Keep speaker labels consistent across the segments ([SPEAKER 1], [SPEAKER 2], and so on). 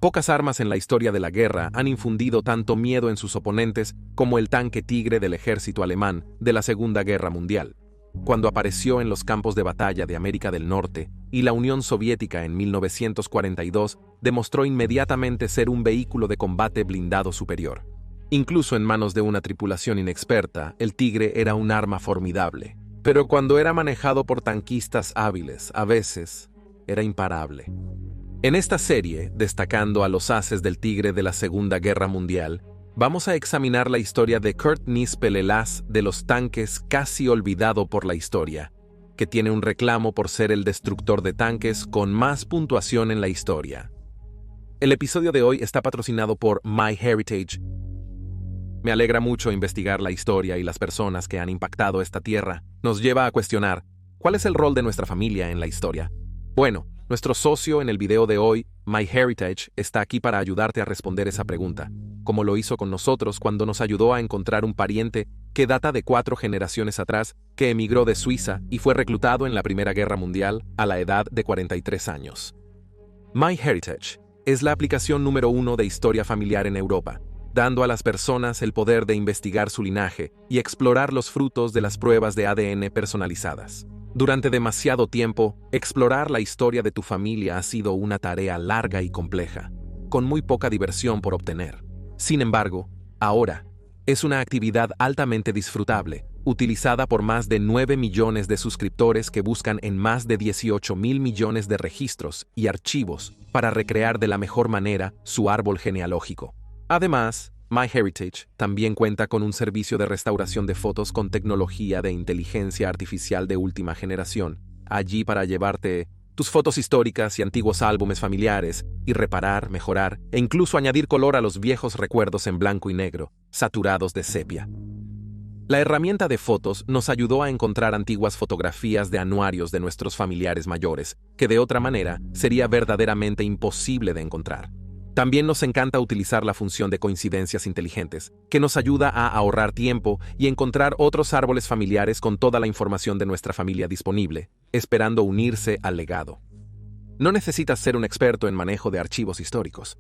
[SPEAKER 1] Pocas armas en la historia de la guerra han infundido tanto miedo en sus oponentes como el tanque Tigre del ejército alemán de la Segunda Guerra Mundial. Cuando apareció en los campos de batalla de América del Norte y la Unión Soviética en 1942, demostró inmediatamente ser un vehículo de combate blindado superior. Incluso en manos de una tripulación inexperta, el Tigre era un arma formidable. Pero cuando era manejado por tanquistas hábiles, a veces era imparable. En esta serie, destacando a los ases del Tigre de la Segunda Guerra Mundial, vamos a examinar la historia de Kurt Nispel, el as de los tanques casi olvidado por la historia, que tiene un reclamo por ser el destructor de tanques con más puntuación en la historia. El episodio de hoy está patrocinado por MyHeritage. Me alegra mucho investigar la historia y las personas que han impactado esta tierra. Nos lleva a cuestionar, ¿cuál es el rol de nuestra familia en la historia? Bueno, nuestro socio en el video de hoy, MyHeritage, está aquí para ayudarte a responder esa pregunta, como lo hizo con nosotros cuando nos ayudó a encontrar un pariente que data de 4 generaciones atrás, que emigró de Suiza y fue reclutado en la Primera Guerra Mundial a la edad de 43 años. MyHeritage es la aplicación número 1 de historia familiar en Europa, dando a las personas el poder de investigar su linaje y explorar los frutos de las pruebas de ADN personalizadas. Durante demasiado tiempo, explorar la historia de tu familia ha sido una tarea larga y compleja, con muy poca diversión por obtener. Sin embargo, ahora, es una actividad altamente disfrutable, utilizada por más de 9 millones de suscriptores que buscan en más de 18.000 millones de registros y archivos para recrear de la mejor manera su árbol genealógico. Además, MyHeritage también cuenta con un servicio de restauración de fotos con tecnología de inteligencia artificial de última generación, allí para llevarte tus fotos históricas y antiguos álbumes familiares y reparar, mejorar e incluso añadir color a los viejos recuerdos en blanco y negro, saturados de sepia. La herramienta de fotos nos ayudó a encontrar antiguas fotografías de anuarios de nuestros familiares mayores, que de otra manera sería verdaderamente imposible de encontrar. También nos encanta utilizar la función de coincidencias inteligentes, que nos ayuda a ahorrar tiempo y encontrar otros árboles familiares con toda la información de nuestra familia disponible, esperando unirse al legado. No necesitas ser un experto en manejo de archivos históricos.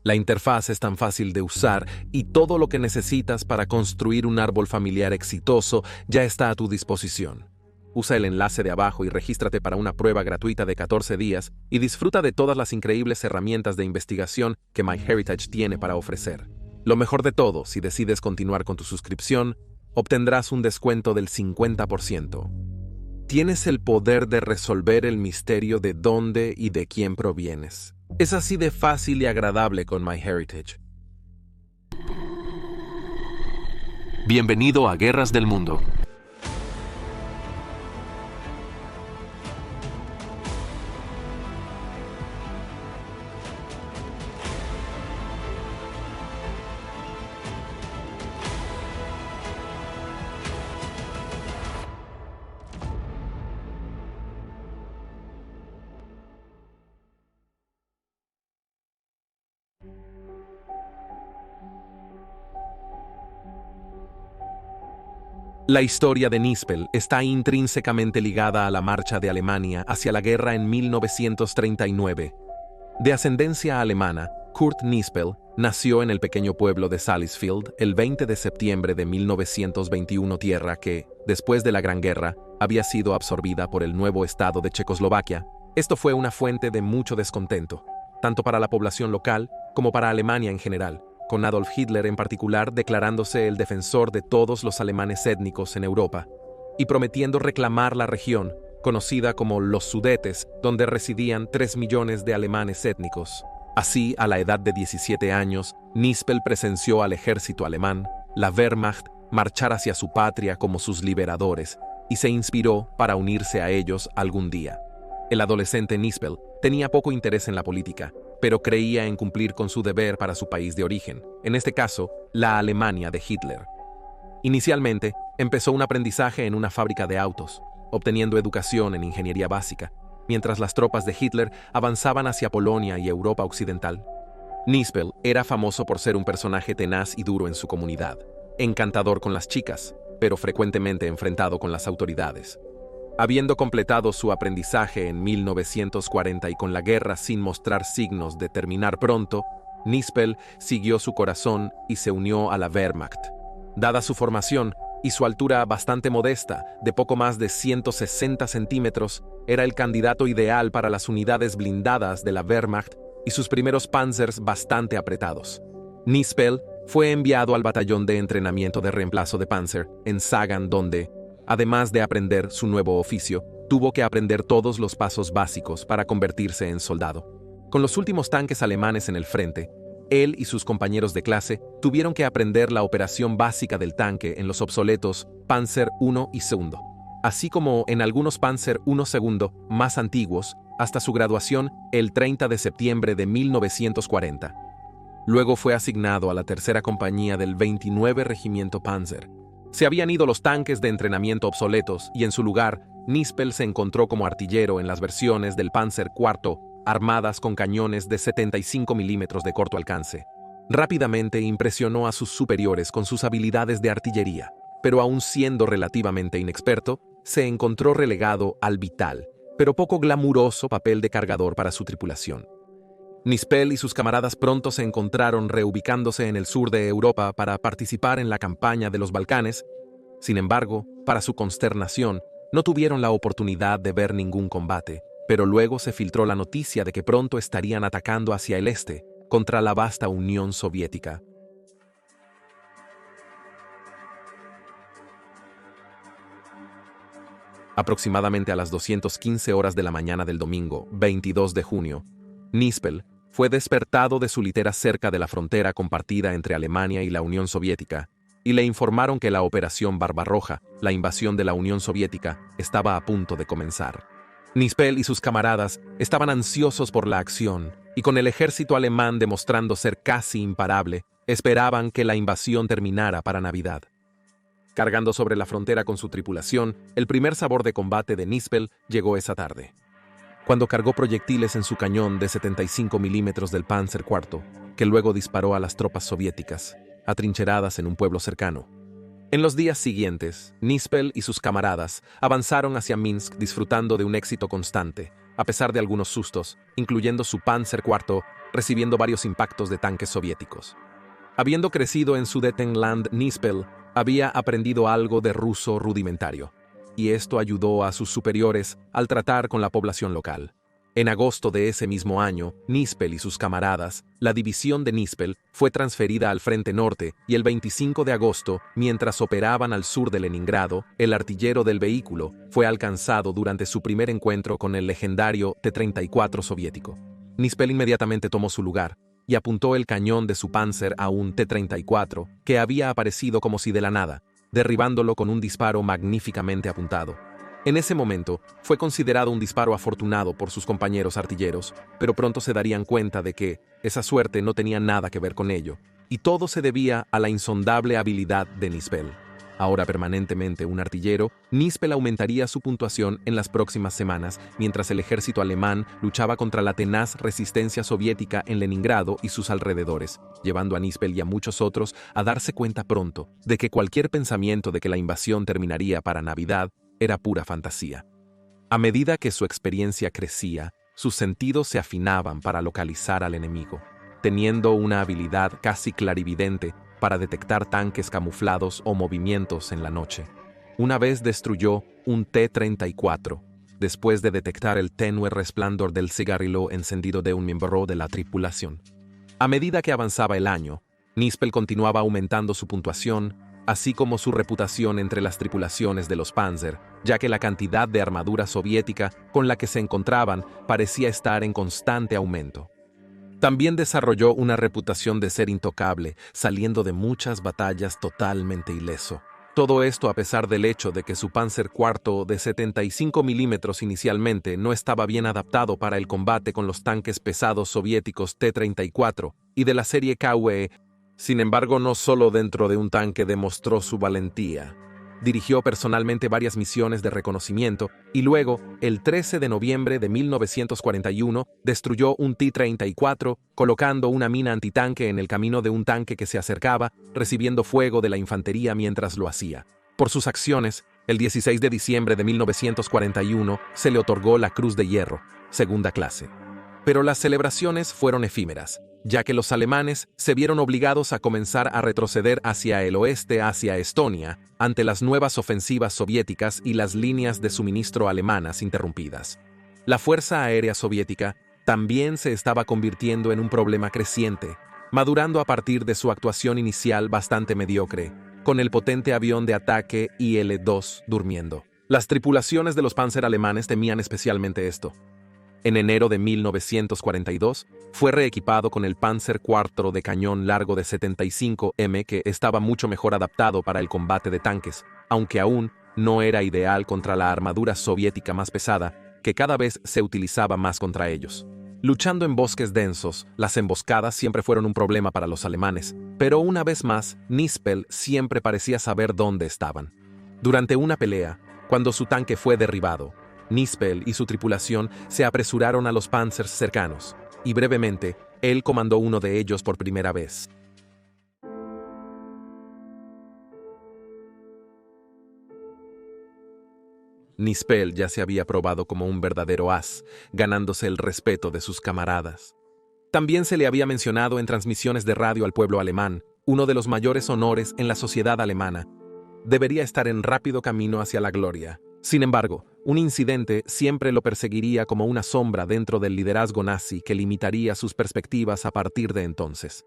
[SPEAKER 1] La interfaz es tan fácil de usar y todo lo que necesitas para construir un árbol familiar exitoso ya está a tu disposición. Usa el enlace de abajo y regístrate para una prueba gratuita de 14 días y disfruta de todas las increíbles herramientas de investigación que MyHeritage tiene para ofrecer. Lo mejor de todo, si decides continuar con tu suscripción, obtendrás un descuento del 50%. Tienes el poder de resolver el misterio de dónde y de quién provienes. Es así de fácil y agradable con MyHeritage.
[SPEAKER 2] Bienvenido a Guerras del Mundo.
[SPEAKER 1] La historia de Nispel está intrínsecamente ligada a la marcha de Alemania hacia la guerra en 1939. De ascendencia alemana, Kurt Nispel nació en el pequeño pueblo de Salisfield el 20 de septiembre de 1921, tierra que, después de la Gran Guerra, había sido absorbida por el nuevo Estado de Checoslovaquia. Esto fue una fuente de mucho descontento, tanto para la población local como para Alemania en general, con Adolf Hitler en particular declarándose el defensor de todos los alemanes étnicos en Europa, y prometiendo reclamar la región, conocida como los Sudetes, donde residían 3 millones de alemanes étnicos. Así, a la edad de 17 años, Nispel presenció al ejército alemán, la Wehrmacht, marchar hacia su patria como sus liberadores, y se inspiró para unirse a ellos algún día. El adolescente Nispel tenía poco interés en la política, pero creía en cumplir con su deber para su país de origen, en este caso, la Alemania de Hitler. Inicialmente, empezó un aprendizaje en una fábrica de autos, obteniendo educación en ingeniería básica, mientras las tropas de Hitler avanzaban hacia Polonia y Europa Occidental. Nispel era famoso por ser un personaje tenaz y duro en su comunidad, encantador con las chicas, pero frecuentemente enfrentado con las autoridades. Habiendo completado su aprendizaje en 1940 y con la guerra sin mostrar signos de terminar pronto, Nispel siguió su corazón y se unió a la Wehrmacht. Dada su formación y su altura bastante modesta, de poco más de 160 centímetros, era el candidato ideal para las unidades blindadas de la Wehrmacht y sus primeros panzers bastante apretados. Nispel fue enviado al batallón de entrenamiento de reemplazo de Panzer en Sagan, donde, además de aprender su nuevo oficio, tuvo que aprender todos los pasos básicos para convertirse en soldado. Con los últimos tanques alemanes en el frente, él y sus compañeros de clase tuvieron que aprender la operación básica del tanque en los obsoletos Panzer I y II, así como en algunos Panzer I II más antiguos, hasta su graduación el 30 de septiembre de 1940. Luego fue asignado a la tercera compañía del 29 Regimiento Panzer. Se habían ido los tanques de entrenamiento obsoletos y en su lugar, Nispel se encontró como artillero en las versiones del Panzer IV, armadas con cañones de 75 milímetros de corto alcance. Rápidamente impresionó a sus superiores con sus habilidades de artillería, pero aún siendo relativamente inexperto, se encontró relegado al vital, pero poco glamuroso papel de cargador para su tripulación. Nispel y sus camaradas pronto se encontraron reubicándose en el sur de Europa para participar en la campaña de los Balcanes. Sin embargo, para su consternación, no tuvieron la oportunidad de ver ningún combate, pero luego se filtró la noticia de que pronto estarían atacando hacia el este, contra la vasta Unión Soviética. Aproximadamente a las 2:15 horas de la mañana del domingo, 22 de junio, Nispel fue despertado de su litera cerca de la frontera compartida entre Alemania y la Unión Soviética, y le informaron que la Operación Barbarroja, la invasión de la Unión Soviética, estaba a punto de comenzar. Nispel y sus camaradas estaban ansiosos por la acción, y con el ejército alemán demostrando ser casi imparable, esperaban que la invasión terminara para Navidad. Cargando sobre la frontera con su tripulación, el primer sabor de combate de Nispel llegó esa tarde, cuando cargó proyectiles en su cañón de 75 milímetros del Panzer IV, que luego disparó a las tropas soviéticas, atrincheradas en un pueblo cercano. En los días siguientes, Nispel y sus camaradas avanzaron hacia Minsk disfrutando de un éxito constante, a pesar de algunos sustos, incluyendo su Panzer IV recibiendo varios impactos de tanques soviéticos. Habiendo crecido en Sudetenland, Nispel había aprendido algo de ruso rudimentario, y esto ayudó a sus superiores al tratar con la población local. En agosto de ese mismo año, Nispel y sus camaradas, la división de Nispel, fue transferida al Frente Norte y el 25 de agosto, mientras operaban al sur de Leningrado, el artillero del vehículo fue alcanzado durante su primer encuentro con el legendario T-34 soviético. Nispel inmediatamente tomó su lugar y apuntó el cañón de su Panzer a un T-34 que había aparecido como si de la nada, derribándolo con un disparo magníficamente apuntado. En ese momento, fue considerado un disparo afortunado por sus compañeros artilleros, pero pronto se darían cuenta de que esa suerte no tenía nada que ver con ello, y todo se debía a la insondable habilidad de Nispel. Ahora permanentemente un artillero, Nispel aumentaría su puntuación en las próximas semanas, mientras el ejército alemán luchaba contra la tenaz resistencia soviética en Leningrado y sus alrededores, llevando a Nispel y a muchos otros a darse cuenta pronto de que cualquier pensamiento de que la invasión terminaría para Navidad era pura fantasía. A medida que su experiencia crecía, sus sentidos se afinaban para localizar al enemigo, teniendo una habilidad casi clarividente para detectar tanques camuflados o movimientos en la noche. Una vez destruyó un T-34, después de detectar el tenue resplandor del cigarrillo encendido de un miembro de la tripulación. A medida que avanzaba el año, Nispel continuaba aumentando su puntuación, así como su reputación entre las tripulaciones de los Panzer, ya que la cantidad de armadura soviética con la que se encontraban parecía estar en constante aumento. También desarrolló una reputación de ser intocable, saliendo de muchas batallas totalmente ileso. Todo esto a pesar del hecho de que su Panzer IV de 75 milímetros inicialmente no estaba bien adaptado para el combate con los tanques pesados soviéticos T-34 y de la serie KW. Sin embargo, no solo dentro de un tanque demostró su valentía. Dirigió personalmente varias misiones de reconocimiento y luego, el 13 de noviembre de 1941, destruyó un T-34 colocando una mina antitanque en el camino de un tanque que se acercaba, recibiendo fuego de la infantería mientras lo hacía. Por sus acciones, el 16 de diciembre de 1941 se le otorgó la Cruz de Hierro, segunda clase. Pero las celebraciones fueron efímeras, ya que los alemanes se vieron obligados a comenzar a retroceder hacia el oeste, hacia Estonia, ante las nuevas ofensivas soviéticas y las líneas de suministro alemanas interrumpidas. La Fuerza Aérea Soviética también se estaba convirtiendo en un problema creciente, madurando a partir de su actuación inicial bastante mediocre, con el potente avión de ataque IL-2 durmiendo. Las tripulaciones de los Panzer alemanes temían especialmente esto. En enero de 1942, fue reequipado con el Panzer IV de cañón largo de 75 m que estaba mucho mejor adaptado para el combate de tanques, aunque aún no era ideal contra la armadura soviética más pesada, que cada vez se utilizaba más contra ellos. Luchando en bosques densos, las emboscadas siempre fueron un problema para los alemanes, pero una vez más, Nispel siempre parecía saber dónde estaban. Durante una pelea, cuando su tanque fue derribado, Nispel y su tripulación se apresuraron a los Panzers cercanos, y brevemente, él comandó uno de ellos por primera vez. Nispel ya se había probado como un verdadero as, ganándose el respeto de sus camaradas. También se le había mencionado en transmisiones de radio al pueblo alemán, uno de los mayores honores en la sociedad alemana. Debería estar en rápido camino hacia la gloria. Sin embargo, un incidente siempre lo perseguiría como una sombra dentro del liderazgo nazi que limitaría sus perspectivas a partir de entonces.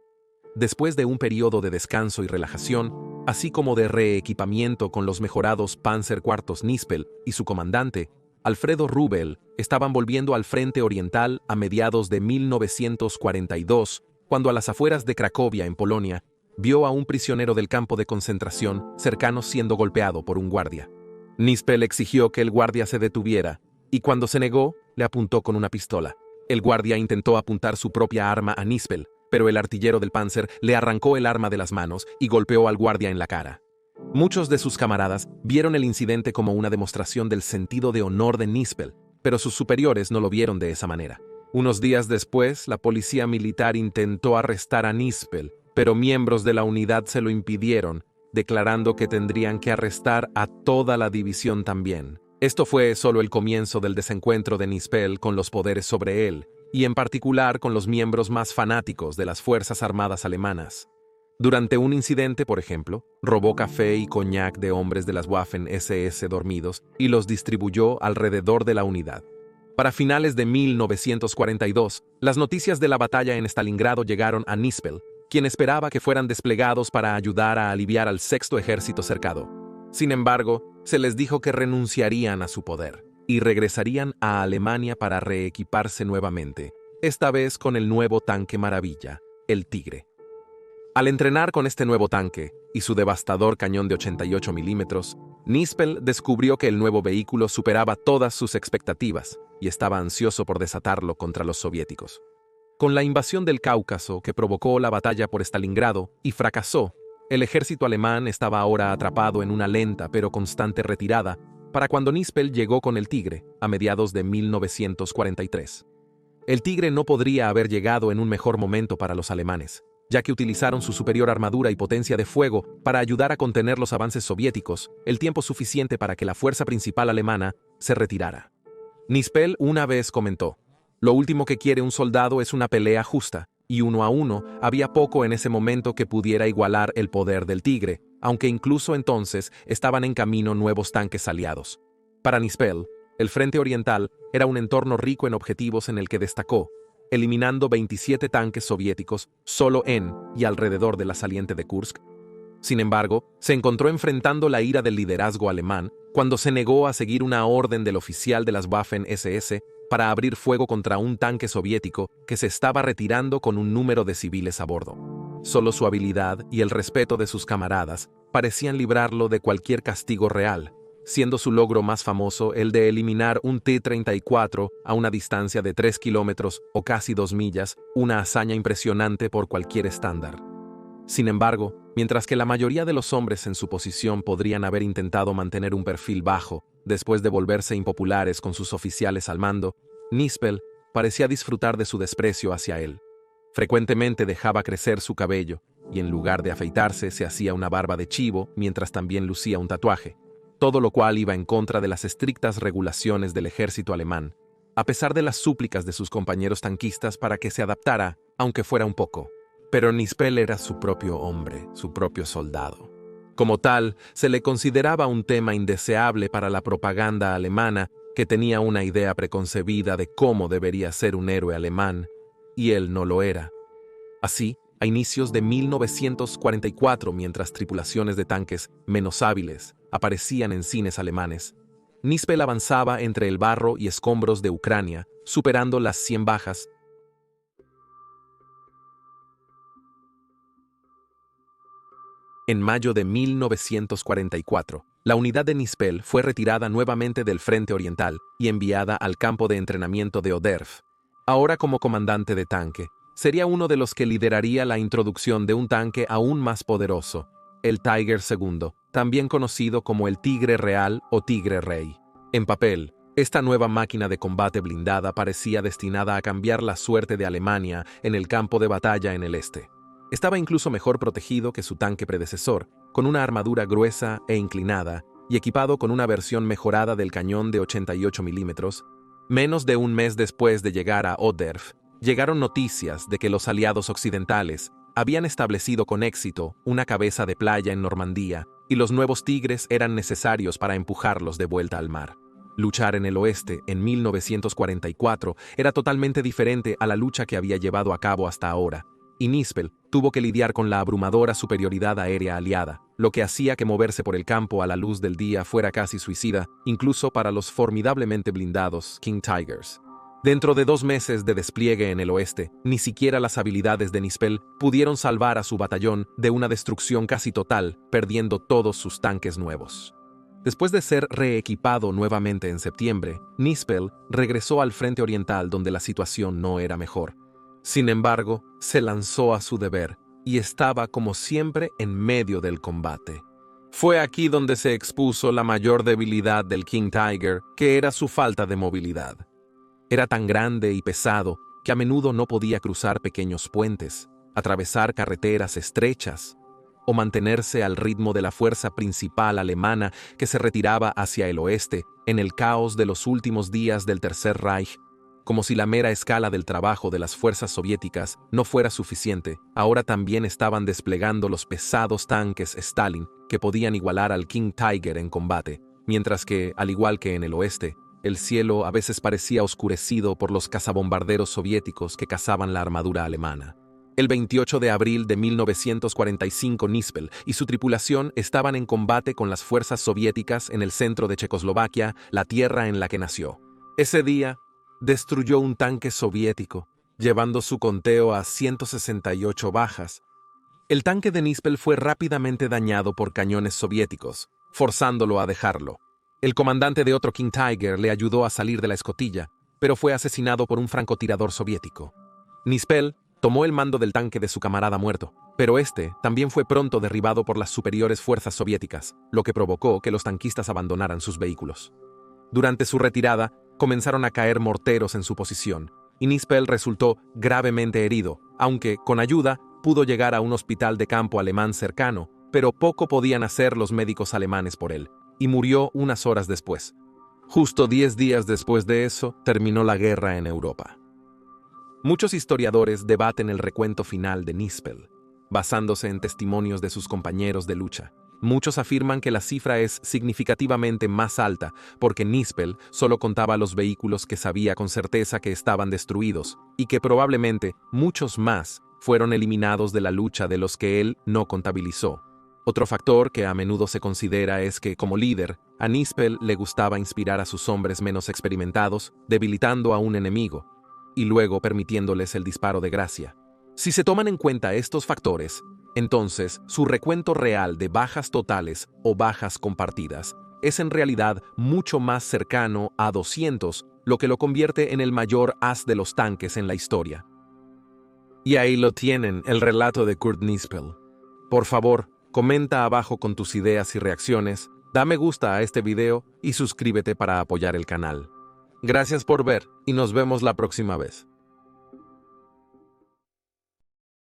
[SPEAKER 1] Después de un periodo de descanso y relajación, así como de reequipamiento con los mejorados Panzer IV Nispel y su comandante, Alfredo Rubel, estaban volviendo al frente oriental a mediados de 1942, cuando a las afueras de Cracovia, en Polonia, vio a un prisionero del campo de concentración cercano siendo golpeado por un guardia. Nispel exigió que el guardia se detuviera, y cuando se negó, le apuntó con una pistola. El guardia intentó apuntar su propia arma a Nispel, pero el artillero del Panzer le arrancó el arma de las manos y golpeó al guardia en la cara. Muchos de sus camaradas vieron el incidente como una demostración del sentido de honor de Nispel, pero sus superiores no lo vieron de esa manera. Unos días después, la policía militar intentó arrestar a Nispel, pero miembros de la unidad se lo impidieron, declarando que tendrían que arrestar a toda la división también. Esto fue solo el comienzo del desencuentro de Nispel con los poderes sobre él, y en particular con los miembros más fanáticos de las Fuerzas Armadas alemanas. Durante un incidente, por ejemplo, robó café y coñac de hombres de las Waffen-SS dormidos y los distribuyó alrededor de la unidad. Para finales de 1942, las noticias de la batalla en Stalingrado llegaron a Nispel, quien esperaba que fueran desplegados para ayudar a aliviar al Sexto Ejército cercado. Sin embargo, se les dijo que renunciarían a su poder y regresarían a Alemania para reequiparse nuevamente, esta vez con el nuevo tanque maravilla, el Tigre. Al entrenar con este nuevo tanque y su devastador cañón de 88 milímetros, Nispel descubrió que el nuevo vehículo superaba todas sus expectativas y estaba ansioso por desatarlo contra los soviéticos. Con la invasión del Cáucaso que provocó la batalla por Stalingrado y fracasó, el ejército alemán estaba ahora atrapado en una lenta pero constante retirada para cuando Nispel llegó con el Tigre a mediados de 1943. El Tigre no podría haber llegado en un mejor momento para los alemanes, ya que utilizaron su superior armadura y potencia de fuego para ayudar a contener los avances soviéticos, el tiempo suficiente para que la fuerza principal alemana se retirara. Nispel una vez comentó: "Lo último que quiere un soldado es una pelea justa, y 1 a 1 había poco en ese momento que pudiera igualar el poder del Tigre, aunque incluso entonces estaban en camino nuevos tanques aliados". Para Nispel, el Frente Oriental era un entorno rico en objetivos en el que destacó, eliminando 27 tanques soviéticos solo en y alrededor de la saliente de Kursk. Sin embargo, se encontró enfrentando la ira del liderazgo alemán cuando se negó a seguir una orden del oficial de las Waffen-SS para abrir fuego contra un tanque soviético que se estaba retirando con un número de civiles a bordo. Solo su habilidad y el respeto de sus camaradas parecían librarlo de cualquier castigo real, siendo su logro más famoso el de eliminar un T-34 a una distancia de 3 kilómetros o casi 2 millas, una hazaña impresionante por cualquier estándar. Sin embargo, mientras que la mayoría de los hombres en su posición podrían haber intentado mantener un perfil bajo después de volverse impopulares con sus oficiales al mando, Nispel parecía disfrutar de su desprecio hacia él. Frecuentemente dejaba crecer su cabello, y en lugar de afeitarse se hacía una barba de chivo mientras también lucía un tatuaje, todo lo cual iba en contra de las estrictas regulaciones del ejército alemán, a pesar de las súplicas de sus compañeros tanquistas para que se adaptara, aunque fuera un poco. Pero Nispel era su propio hombre, su propio soldado. Como tal, se le consideraba un tema indeseable para la propaganda alemana, que tenía una idea preconcebida de cómo debería ser un héroe alemán, y él no lo era. Así, a inicios de 1944, mientras tripulaciones de tanques menos hábiles aparecían en cines alemanes, Nispel avanzaba entre el barro y escombros de Ucrania, superando las 100 bajas. En mayo de 1944, la unidad de Nispel fue retirada nuevamente del frente oriental y enviada al campo de entrenamiento de Oderf. Ahora como comandante de tanque, sería uno de los que lideraría la introducción de un tanque aún más poderoso, el Tiger II, también conocido como el Tigre Real o Tigre Rey. En papel, esta nueva máquina de combate blindada parecía destinada a cambiar la suerte de Alemania en el campo de batalla en el este. Estaba incluso mejor protegido que su tanque predecesor, con una armadura gruesa e inclinada y equipado con una versión mejorada del cañón de 88 milímetros. Menos de un mes después de llegar a Oderf, llegaron noticias de que los aliados occidentales habían establecido con éxito una cabeza de playa en Normandía y los nuevos Tigres eran necesarios para empujarlos de vuelta al mar. Luchar en el oeste en 1944 era totalmente diferente a la lucha que había llevado a cabo hasta ahora, y Nispel tuvo que lidiar con la abrumadora superioridad aérea aliada, lo que hacía que moverse por el campo a la luz del día fuera casi suicida, incluso para los formidablemente blindados King Tigers. Dentro de 2 meses de despliegue en el oeste, ni siquiera las habilidades de Nispel pudieron salvar a su batallón de una destrucción casi total, perdiendo todos sus tanques nuevos. Después de ser reequipado nuevamente en septiembre, Nispel regresó al frente oriental donde la situación no era mejor. Sin embargo, se lanzó a su deber y estaba como siempre en medio del combate. Fue aquí donde se expuso la mayor debilidad del King Tiger, que era su falta de movilidad. Era tan grande y pesado que a menudo no podía cruzar pequeños puentes, atravesar carreteras estrechas o mantenerse al ritmo de la fuerza principal alemana que se retiraba hacia el oeste en el caos de los últimos días del Tercer Reich. Como si la mera escala del trabajo de las fuerzas soviéticas no fuera suficiente, ahora también estaban desplegando los pesados tanques Stalin que podían igualar al King Tiger en combate, mientras que, al igual que en el oeste, el cielo a veces parecía oscurecido por los cazabombarderos soviéticos que cazaban la armadura alemana. El 28 de abril de 1945, Nispel y su tripulación estaban en combate con las fuerzas soviéticas en el centro de Checoslovaquia, la tierra en la que nació. Ese día, destruyó un tanque soviético, llevando su conteo a 168 bajas. El tanque de Nispel fue rápidamente dañado por cañones soviéticos, forzándolo a dejarlo. El comandante de otro King Tiger le ayudó a salir de la escotilla, pero fue asesinado por un francotirador soviético. Nispel tomó el mando del tanque de su camarada muerto, pero este también fue pronto derribado por las superiores fuerzas soviéticas, lo que provocó que los tanquistas abandonaran sus vehículos. Durante su retirada, comenzaron a caer morteros en su posición, y Nispel resultó gravemente herido, aunque, con ayuda, pudo llegar a un hospital de campo alemán cercano, pero poco podían hacer los médicos alemanes por él, y murió unas horas después. Justo 10 días después de eso, terminó la guerra en Europa. Muchos historiadores debaten el recuento final de Nispel, basándose en testimonios de sus compañeros de lucha. Muchos afirman que la cifra es significativamente más alta porque Nispel solo contaba los vehículos que sabía con certeza que estaban destruidos y que probablemente muchos más fueron eliminados de la lucha de los que él no contabilizó. Otro factor que a menudo se considera es que, como líder, a Nispel le gustaba inspirar a sus hombres menos experimentados, debilitando a un enemigo, y luego permitiéndoles el disparo de gracia. Si se toman en cuenta estos factores, entonces su recuento real de bajas totales o bajas compartidas es en realidad mucho más cercano a 200, lo que lo convierte en el mayor as de los tanques en la historia. Y ahí lo tienen, el relato de Kurt Nispel. Por favor, comenta abajo con tus ideas y reacciones, da me gusta a este video y suscríbete para apoyar el canal. Gracias por ver y nos vemos la próxima vez.